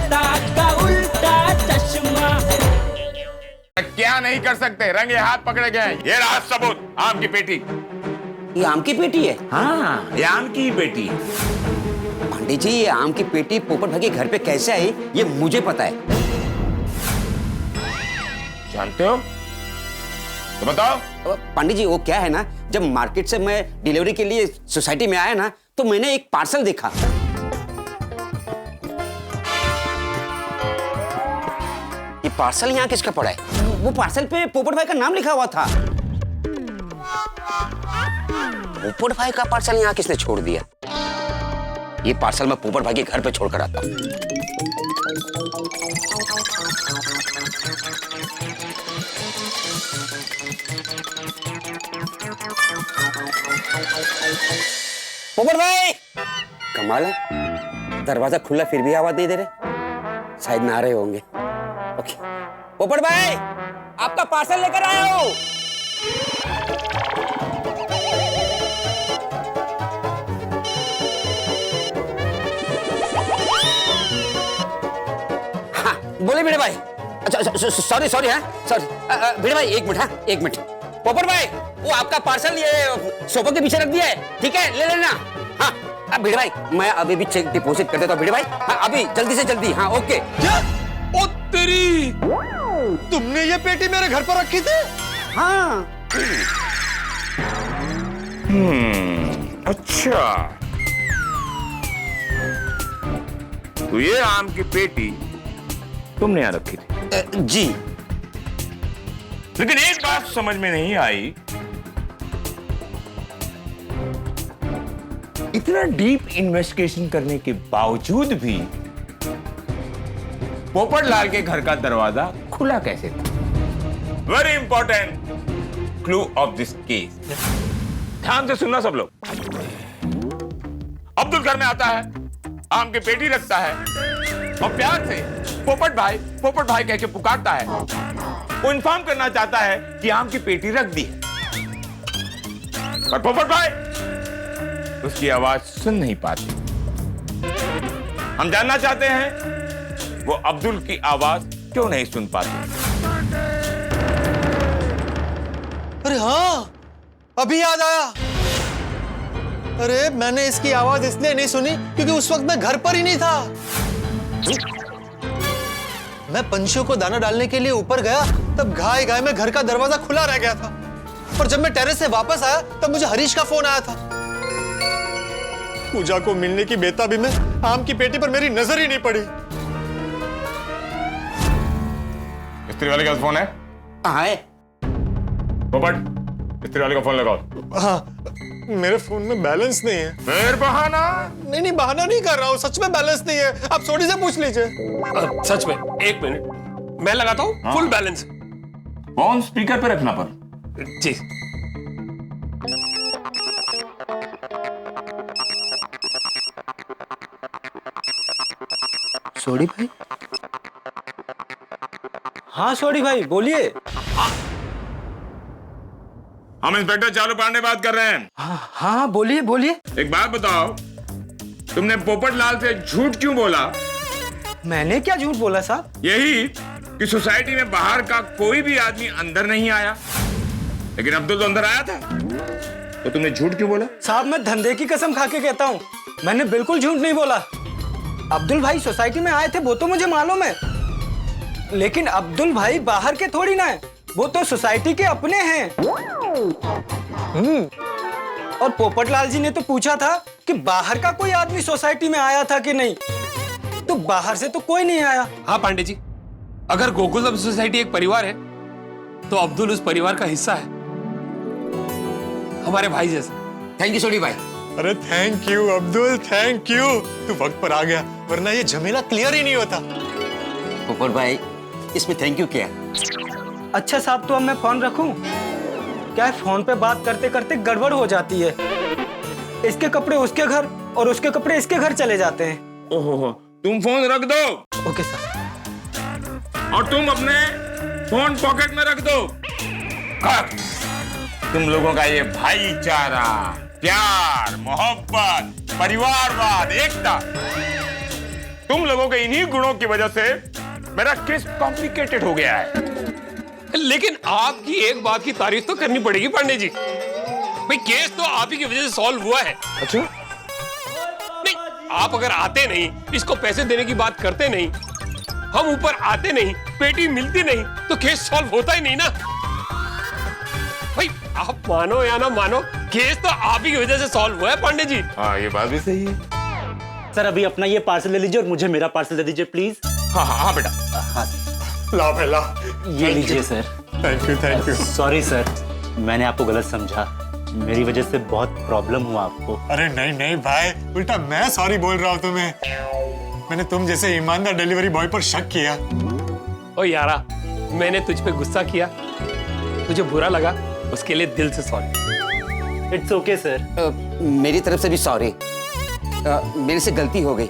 जनता का उल्टा चश्मा। क्या नहीं कर सकते, रंगे हाथ पकड़े गए। ये रहा सबूत, आम की पेटी। ये आम की पेटी है? हाँ, ये आम की पेटी है। पंडित जी, ये आम की पेटी पोपट भाई के घर पे कैसे आई ये मुझे पता है। जानते हो तो बताओ। पंडित जी, वो क्या है ना, जब मार्केट से मैं डिलीवरी के लिए सोसाइटी में आया ना, तो मैंने एक पार्सल देखा। ये पार्सल यहाँ किसका पड़ा है? वो पार्सल पे पोपट भाई का नाम लिखा हुआ था। पोपट भाई का पार्सल यहाँ किसने छोड़ दिया? ये पार्सल मैं पोपट भाई के घर पे छोड़कर आता हूँ। पोपट भाई! कमाल है, दरवाजा खुला फिर भी आवाज नहीं दे रहे। शायद ना आ रहे होंगे। ओके, पोपट भाई, आपका पार्सल लेकर आया हूं। हाँ, बोले भिड़े भाई। अच्छा, सॉरी सॉरी, हाँ सॉरी। भिड़े भाई, एक मिनट, हाँ एक मिनट। पोपट भाई, वो आपका पार्सल ये सोफा के पीछे रख दिया है, ठीक है, ले लेना। हाँ, अब भिड़े भाई, मैं अभी भी चेक डिपॉजिट कर देता हूँ भिड़े भाई। हाँ, अभी जल्दी से जल्दी। हाँ, ओके। क्या? ओ तेरी, तुमने ये पेटी मेरे घर पर रखी थी? हाँ। अच्छा, तो ये आम की पेटी तुमने यहाँ रखी थी? जी। लेकिन एक बात समझ में नहीं आई, इतना डीप इन्वेस्टिगेशन करने के बावजूद भी पोपट लाल के घर का दरवाजा खुला कैसे था? Very important clue of this case. ध्यान से सुनना सब लोग। अब्दुल घर में आता है, आम की पेटी रखता है और प्यार से पोपट भाई कह के पुकारता है। वो इन्फॉर्म करना चाहता है कि आम की पेटी रख दी है, पर पोपट भाई उसकी आवाज सुन नहीं पाते। हम जानना चाहते हैं वो अब्दुल की आवाज क्यों नहीं सुन पाते। अरे हाँ, अभी याद आया। अरे मैंने इसकी आवाज इसलिए नहीं सुनी क्योंकि उस वक्त मैं घर पर ही नहीं था। मैं पंछियों को दाना डालने के लिए ऊपर गया, तब घाय घाय में घर का दरवाजा खुला रह गया था। और जब मैं टेरेस से वापस आया तब मुझे हरीश का फोन आया था। पूजा को मिलने की बेताबी में आम की पेटी पर मेरी नजर ही नहीं पड़ी। मिस्त्री वाले का फोन है? हाँ है। पोपट, मिस्त्री वाले का फोन लगाओ। हाँ, मेरे फोन में बैलेंस नहीं है। फिर बहाना? नहीं, बहाना नहीं कर रहा हूँ, सच में बैलेंस नहीं है। आप सोडी से पूछ लीजिए। सच में, एक मिनट मैं लगाता हूँ। हाँ? Full balance. फोन स्पीकर पे रखना पर। जी। सोडी भाई? हाँ सोडी भाई, बोलिए। हम इंस्पेक्टर चालू पांडे बात कर रहे हैं। हाँ, बोलिए बोलिए। एक बात बताओ, तुमने पोपट लाल से झूठ क्यों बोला? मैंने क्या झूठ बोला साहब? यही कि सोसाइटी में बाहर का कोई भी आदमी अंदर नहीं आया, लेकिन अब्दुल तो अंदर आया था, तो तुमने झूठ क्यों बोला? साहब मैं धंधे की कसम खा के कहता हूँ, मैंने बिल्कुल झूठ नहीं बोला। अब्दुल भाई सोसाइटी में आए थे वो तो मुझे मालूम है, लेकिन अब्दुल भाई बाहर के थोड़ी ना है, वो तो सोसाइटी के अपने हैं। और पोपटलाल जी ने तो पूछा था कि बाहर का कोई आदमी सोसाइटी में आया था कि नहीं, तो बाहर से तो कोई नहीं आया। हाँ पांडे जी, अगर गोकुलम सोसाइटी एक परिवार है तो अब्दुल उस परिवार का हिस्सा है, हमारे भाई जैसा। थैंक यू सोडी भाई। अरे thank you Abdul, thank you. तू वक्त पर आ गया, वरना ये झमेला क्लियर ही नहीं होता। पोपट भाई, इसमें थैंक यू क्या? अच्छा साहब, तो अब मैं फोन रखूं? क्या है, फोन पे बात करते करते गड़बड़ हो जाती है, इसके कपड़े उसके घर और उसके कपड़े इसके घर चले जाते हैं। ओहो, तुम फोन रख दो। Okay sir. और तुम अपने फोन पॉकेट में रख दो। तुम लोगों का ये भाईचारा, प्यार, मोहब्बत, परिवारवाद, एकता, तुम लोगों के इन्हीं गुणों की वजह से मेरा केस कॉम्प्लिकेटेड हो गया है। लेकिन आपकी एक बात की तारीफ तो करनी पड़ेगी पांडे जी। भाई केस तो आप ही की वजह से सॉल्व हुआ है। अच्छा, नहीं, आप अगर आते नहीं, इसको पैसे देने की बात करते नहीं, हम ऊपर आते नहीं, पेटी मिलती नहीं, तो केस सॉल्व होता ही नहीं ना। भाई आप मानो या ना मानो, केस तो आप ही की वजह से सॉल्व हुआ है पांडे जी। हाँ ये बात भी सही है। सर अभी अपना ये पार्सल ले लीजिए और मुझे मेरा पार्सल दे दीजिए प्लीज। हाँ हाँ हाँ बेटा, ला भाई ला। ये लीजिए sir. Thank you. Sorry sir, मैंने आपको गलत समझा, मेरी वजह से बहुत प्रॉब्लम हुआ आपको। अरे नहीं नहीं भाई, उल्टा मैं सॉरी बोल रहा हूँ तुम्हें। मैंने तुम जैसे ईमानदार डिलीवरी बॉय पर शक किया। ओ यारा, मैंने तुझ पे गुस्सा किया, तुझे बुरा लगा, उसके लिए दिल से सॉरी। It's okay sir. मेरी तरफ से भी सॉरी, मेरे से गलती हो गई।